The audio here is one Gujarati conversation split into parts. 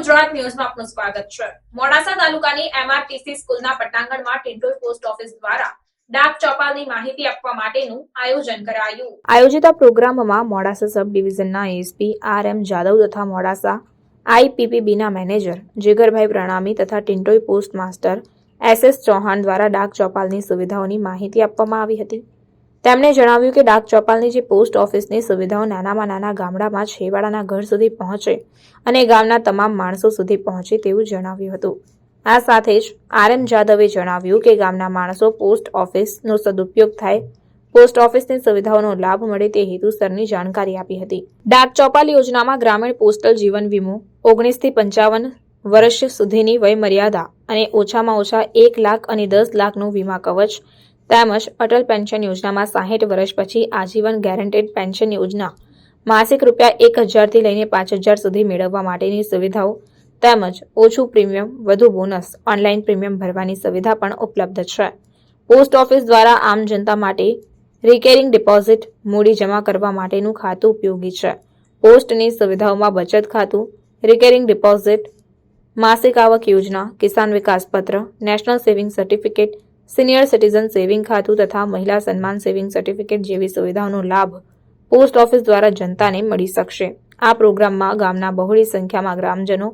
ગુજરાત ન્યૂઝમાં આપનું સ્વાગત છે। મોડાસા તાલુકાની એમઆરટીસી સ્કૂલના પટાંગણમાં ટિંટોઈ પોસ્ટ ઓફિસ દ્વારા ડાક ચોપાલની માહિતી આપવા માટેનું આયોજન કરાયું। આયોજિત આ પ્રોગ્રામમાં મોડાસા સબ ડિવિઝનના એસપી આર.એમ. જાદવ તથા મોડાસા આઈપીપીબીના મેનેજર જીગરભાઈ પ્રણામી તથા ટિંટોઈ પોસ્ટ માસ્ટર એસ.એસ. ચૌહાણ દ્વારા ડાક ચોપાલની સુવિધાઓની માહિતી આપવામાં આવી હતી। તેમણે જણાવ્યું કે ડાક ચોપાલની જે પોસ્ટ ઓફિસની સુવિધાઓ નાનામાં નાના ગામડામાં છેવાડાના ઘર સુધી પહોંચે અને ગામના તમામ માણસો સુધી પહોંચે તેવું જણાવ્યું હતું। આ સાથે જ આર.એમ. જાદવે જણાવ્યું કે ગામના માણસો પોસ્ટ ઓફિસનો સદુપયોગ થાય, પોસ્ટ ઓફિસની સુવિધાઓનો લાભ મળે તે હેતુસરની જાણકારી આપી હતી। ડાક ચોપાલ યોજનામાં ગ્રામીણ પોસ્ટલ જીવન વીમો 19 થી 55 વર્ષ સુધીની વય મર્યાદા અને ઓછામાં ઓછા 1 લાખ અને 10 લાખનું વીમા કવચ તેમજ અટલ પેન્શન યોજનામાં 60 વર્ષ પછી આજીવન ગેરંટેડ પેન્શન યોજના માસિક ₹1000 થી લઈને 5000 સુધી મેળવવા માટેની સુવિધાઓ તેમજ ઓછું પ્રીમિયમ, વધુ બોનસ, ઓનલાઈન પ્રીમિયમ ભરવાની સુવિધા પણ ઉપલબ્ધ છે। પોસ્ટ ઓફિસ દ્વારા આમ જનતા માટે રિકેરિંગ ડિપોઝિટ મૂડી જમા કરવા માટેનું ખાતું ઉપયોગી છે। પોસ્ટની સુવિધાઓમાં બચત ખાતું, રિકેરિંગ ડિપોઝિટ, માસિક આવક યોજના, કિસાન વિકાસ પત્ર, national saving certificate, senior citizen saving ખાતું તથા મહિલા સન્માન સેવિંગ સર્ટિફિકેટ જેવી સુવિધાઓનો લાભ પોસ્ટ ઓફિસ દ્વારા જનતાને મળી શકશે। આ પ્રોગ્રામમાં ગામના બહોળી સંખ્યામાં ગ્રામજનો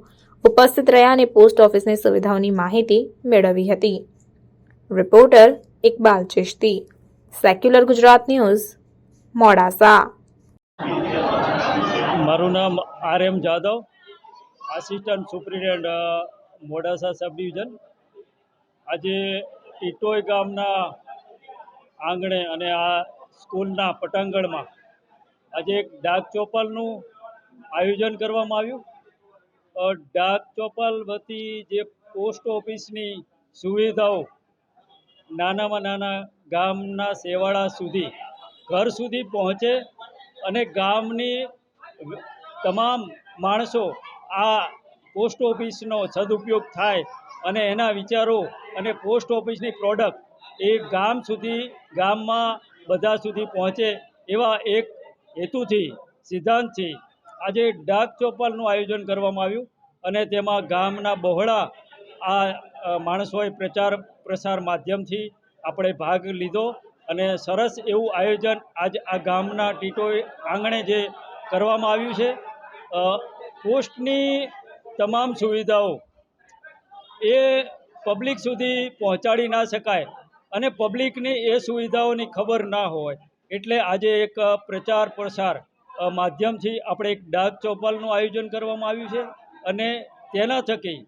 ઉપસ્થિત રહ્યા અને પોસ્ટ ઓફિસની સુવિધાઓની માહિતી મેળવી હતી। Reporter Iqbal Chishti, secular Gujarat news, Modasa. મારું નામ R M. Jadav, assistant superintendent Modasa sub division. આજે ટિટોઈ ગામના આંગણે અને આ સ્કૂલના પટાંગણમાં આજે એક ડાક ચોપાલનું આયોજન કરવામાં આવ્યું। ડાક ચોપાલ વતી જે પોસ્ટ ઓફિસની સુવિધાઓ નાનામાં નાના ગામના છેવાડા સુધી ઘર સુધી પહોંચે અને ગામની તમામ માણસો આ પોસ્ટ ઓફિસનો સદુપયોગ થાય અને એના વિચારો અને પોસ્ટ ઓફિસની પ્રોડક્ટ એ ગામ સુધી, ગામમાં બધા સુધી પહોંચે એવા એક હેતુથી, સિદ્ધાંતથી આજે ડાક ચોપાલનું આયોજન કરવામાં આવ્યું અને તેમાં ગામના બહોળા આ માણસોએ પ્રચાર પ્રસાર માધ્યમથી આપણે ભાગ લીધો અને સરસ એવું આયોજન આજ આ ગામના ટિટોઈ આંગણે જે કરવામાં આવ્યું છે। પોસ્ટની તમામ સુવિધાઓ એ પબ્લિક સુધી પહોંચાડી ના શકાય અને પબ્લિકને એ સુવિધાઓની ખબર ના હોય એટલે આજે એક પ્રચાર પ્રસાર માધ્યમથી આપણે એક ડાક ચોપાલનું આયોજન કરવામાં આવ્યું છે અને તેના થકી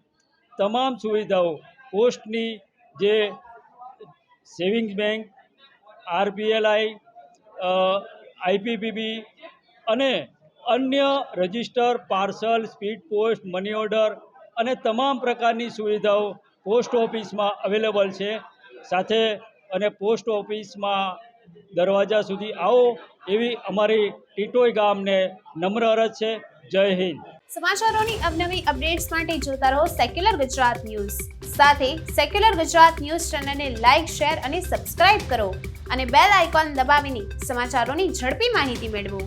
તમામ સુવિધાઓ પોસ્ટની જે સેવિંગ્સ બેંક, આરબીએલઆઈ, આઈપીપીબી અને અન્ય register, parcel, speed post, money order અને તમામ પ્રકારની સુવિધાઓ પોસ્ટ ઓફિસમાં અવેલેબલ છે। સાથે અને પોસ્ટ ઓફિસમાં દરવાજા સુધી આવો એવી અમારી ટિટોઈ ગામને નમ્ર અરજ છે। જય હિન્દ। સમાચારોની અવનવી અપડેટ્સ માટે જોતા રહો સેક્યુલર ગુજરાત ન્યૂઝ। સાથે સેક્યુલર ગુજરાત ન્યૂઝ ચેનલને લાઇક, શેર અને સબસ્ક્રાઇબ કરો અને બેલ આઇકોન દબાવીને સમાચારોની ઝડપી માહિતી મેળવો।